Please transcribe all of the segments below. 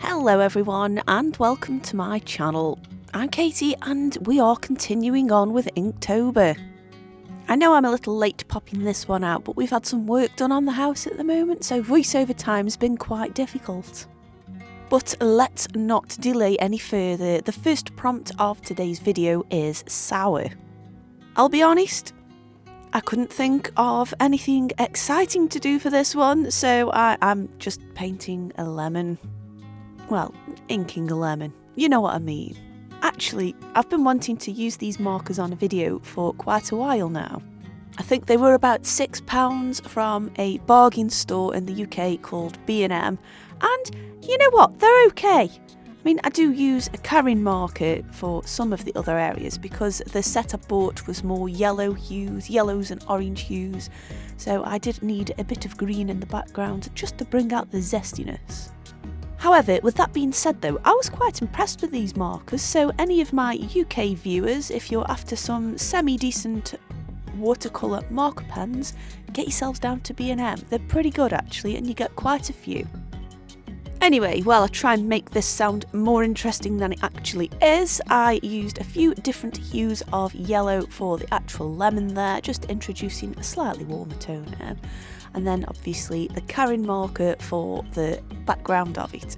Hello everyone and welcome to my channel. I'm Katie and we are continuing on with Inktober. I know I'm a little late popping this one out, but we've had some work done on the house at the moment, so voiceover time's been quite difficult. But let's not delay any further. The first prompt of today's video is sour. I'll be honest, I couldn't think of anything exciting to do for this one, so I'm just painting a lemon. Well, inking a lemon. You know what I mean. Actually, I've been wanting to use these markers on a video for quite a while now. I think they were about £6 from a bargain store in the UK called B&M, and you know what, they're okay. I mean, I do use a Carin marker for some of the other areas because the set I bought was more yellows and orange hues, so I did need a bit of green in the background just to bring out the zestiness. However, with that being said though, I was quite impressed with these markers, so any of my UK viewers, if you're after some semi-decent watercolour marker pens, get yourselves down to B&M. They're pretty good actually, and you get quite a few. Anyway, while I try and make this sound more interesting than it actually is, I used a few different hues of yellow for the actual lemon there, just introducing a slightly warmer tone in. And then obviously the Carin marker for the background of it.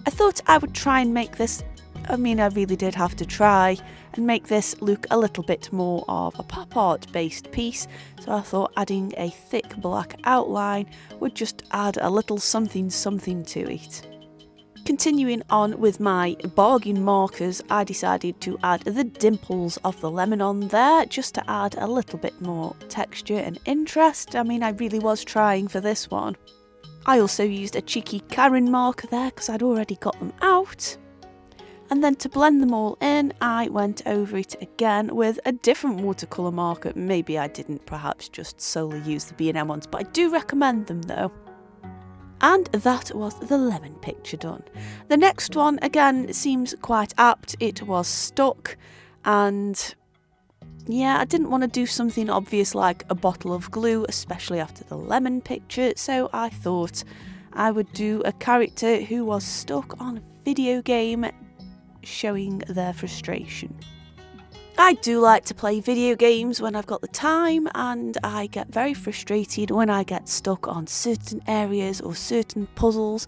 I thought I would try and make this, I really did have to try and make this look a little bit more of a pop art based piece, so I thought adding a thick black outline would just add a little something to it. Continuing on with my bargain markers, I decided to add the dimples of the lemon on there just to add a little bit more texture and interest. I really was trying for this one. I also used a cheeky Carin marker there because I'd already got them out. And then to blend them all in, I went over it again with a different watercolour marker. Maybe I didn't perhaps just solely use the B&M ones, but I do recommend them though. And that was the lemon picture done. The next one, again, seems quite apt. It was stuck, and yeah, I didn't want to do something obvious like a bottle of glue, especially after the lemon picture, so I thought I would do a character who was stuck on a video game showing their frustration. I do like to play video games when I've got the time, and I get very frustrated when I get stuck on certain areas or certain puzzles.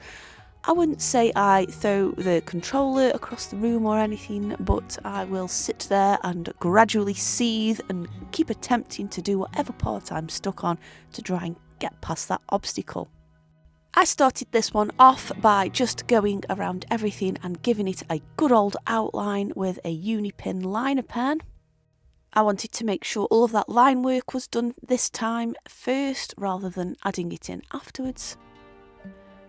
I wouldn't say I throw the controller across the room or anything, but I will sit there and gradually seethe and keep attempting to do whatever part I'm stuck on to try and get past that obstacle. I started this one off by just going around everything and giving it a good old outline with a Unipin liner pen. I wanted to make sure all of that line work was done this time first rather than adding it in afterwards.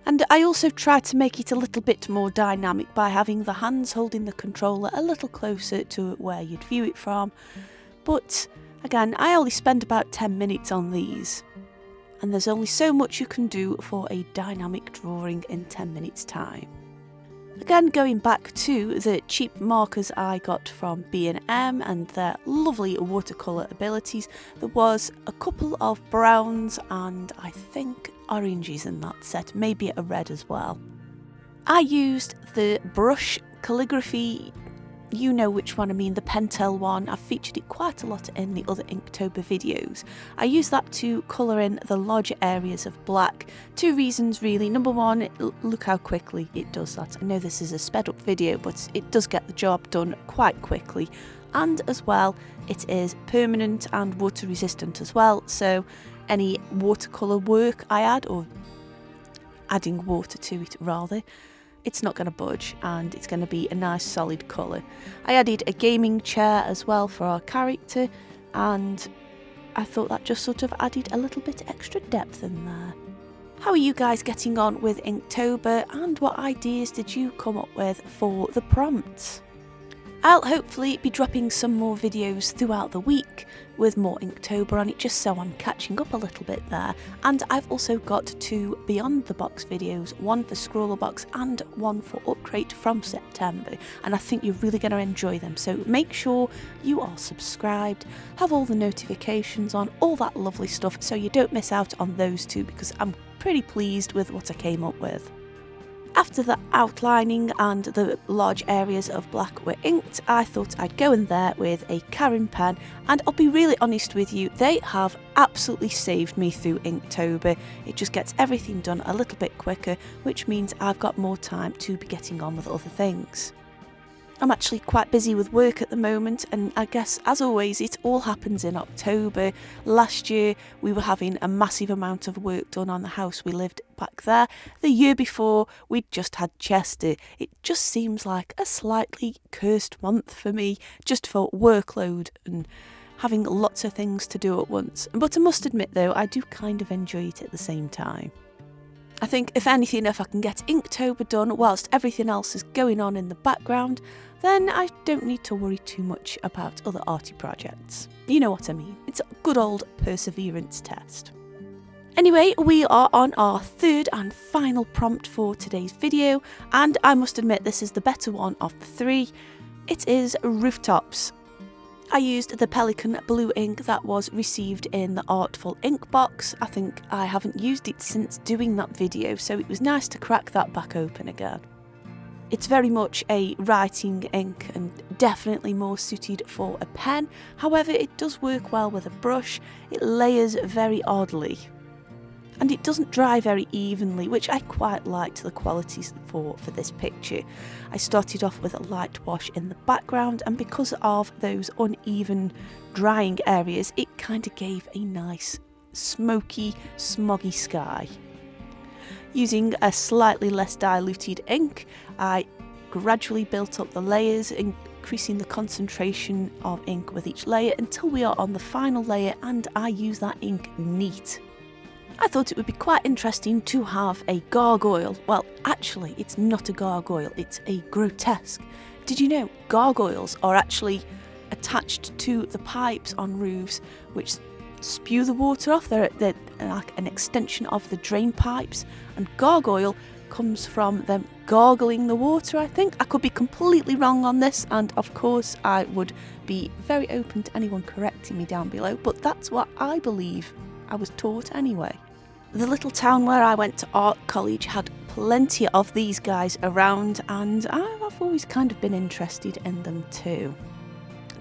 And I also tried to make it a little bit more dynamic by having the hands holding the controller a little closer to where you'd view it from. But again, I only spent about 10 minutes on these. And there's only so much you can do for a dynamic drawing in 10 minutes time. Again, going back to the cheap markers I got from B&M and their lovely watercolour abilities, there was a couple of browns and I think oranges in that set, maybe a red as well. I used the brush calligraphy, you know which one I mean, the Pentel one. I've featured it quite a lot in the other Inktober videos. I use that to colour in the larger areas of black. Two reasons really. Number one, look how quickly it does that. I know this is a sped up video, but it does get the job done quite quickly. And as well, it is permanent and water resistant as well. So any watercolour work I add, or adding water to it rather, it's not going to budge and it's going to be a nice solid colour. I added a gaming chair as well for our character, and I thought that just sort of added a little bit extra depth in there. How are you guys getting on with Inktober, and what ideas did you come up with for the prompts? I'll hopefully be dropping some more videos throughout the week with more Inktober on it, just so I'm catching up a little bit there. And I've also got 2 Beyond the Box videos, one for Scrawler Box and one for Upgrade from September, and I think you're really going to enjoy them, so make sure you are subscribed, have all the notifications on, all that lovely stuff, so you don't miss out on those 2, because I'm pretty pleased with what I came up with. After the outlining and the large areas of black were inked, I thought I'd go in there with a Carin pen, and I'll be really honest with you, they have absolutely saved me through Inktober. It just gets everything done a little bit quicker, which means I've got more time to be getting on with other things. I'm actually quite busy with work at the moment, and I guess as always it all happens in October. Last year we were having a massive amount of work done on the house we lived back there. The year before we'd just had Chester. It just seems like a slightly cursed month for me, just for workload and having lots of things to do at once. But I must admit though, I do kind of enjoy it at the same time. I think if anything, if I can get Inktober done whilst everything else is going on in the background, then I don't need to worry too much about other arty projects. You know what I mean, it's a good old perseverance test. Anyway, we are on our third and final prompt for today's video, and I must admit this is the better one of the three. It is rooftops. I used the Pelican blue ink that was received in the Artful ink box. I think I haven't used it since doing that video, so it was nice to crack that back open again. It's very much a writing ink and definitely more suited for a pen. However, it does work well with a brush. It layers very oddly. And it doesn't dry very evenly, which I quite liked the qualities for this picture. I started off with a light wash in the background, and because of those uneven drying areas, it kind of gave a nice smoky, smoggy sky. Using a slightly less diluted ink, I gradually built up the layers, increasing the concentration of ink with each layer until we are on the final layer, and I use that ink neat. I thought it would be quite interesting to have a gargoyle. Well, actually, it's not a gargoyle, it's a grotesque. Did you know gargoyles are actually attached to the pipes on roofs which spew the water off? They're like an extension of the drain pipes, and gargoyle comes from them gargling the water, I think. I could be completely wrong on this, and of course I would be very open to anyone correcting me down below, but that's what I believe. I was taught anyway. The little town where I went to art college had plenty of these guys around, and I've always kind of been interested in them too.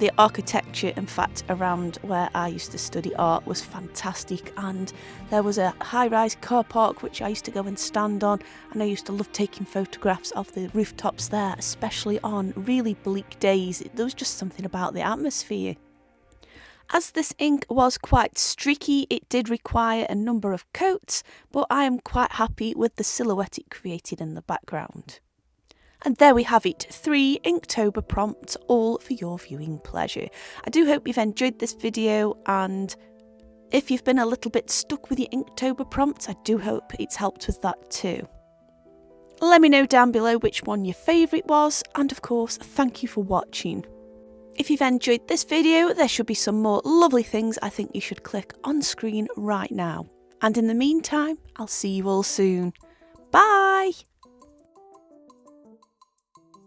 The architecture, in fact, around where I used to study art was fantastic, and there was a high-rise car park which I used to go and stand on, and I used to love taking photographs of the rooftops there, especially on really bleak days. There was just something about the atmosphere. As this ink was quite streaky, it did require a number of coats, but I am quite happy with the silhouette it created in the background. And there we have it, 3 Inktober prompts, all for your viewing pleasure. I do hope you've enjoyed this video, and if you've been a little bit stuck with your Inktober prompts, I do hope it's helped with that too. Let me know down below which one your favourite was, and of course, thank you for watching. If you've enjoyed this video, there should be some more lovely things I think you should click on screen right now. And in the meantime, I'll see you all soon. Bye!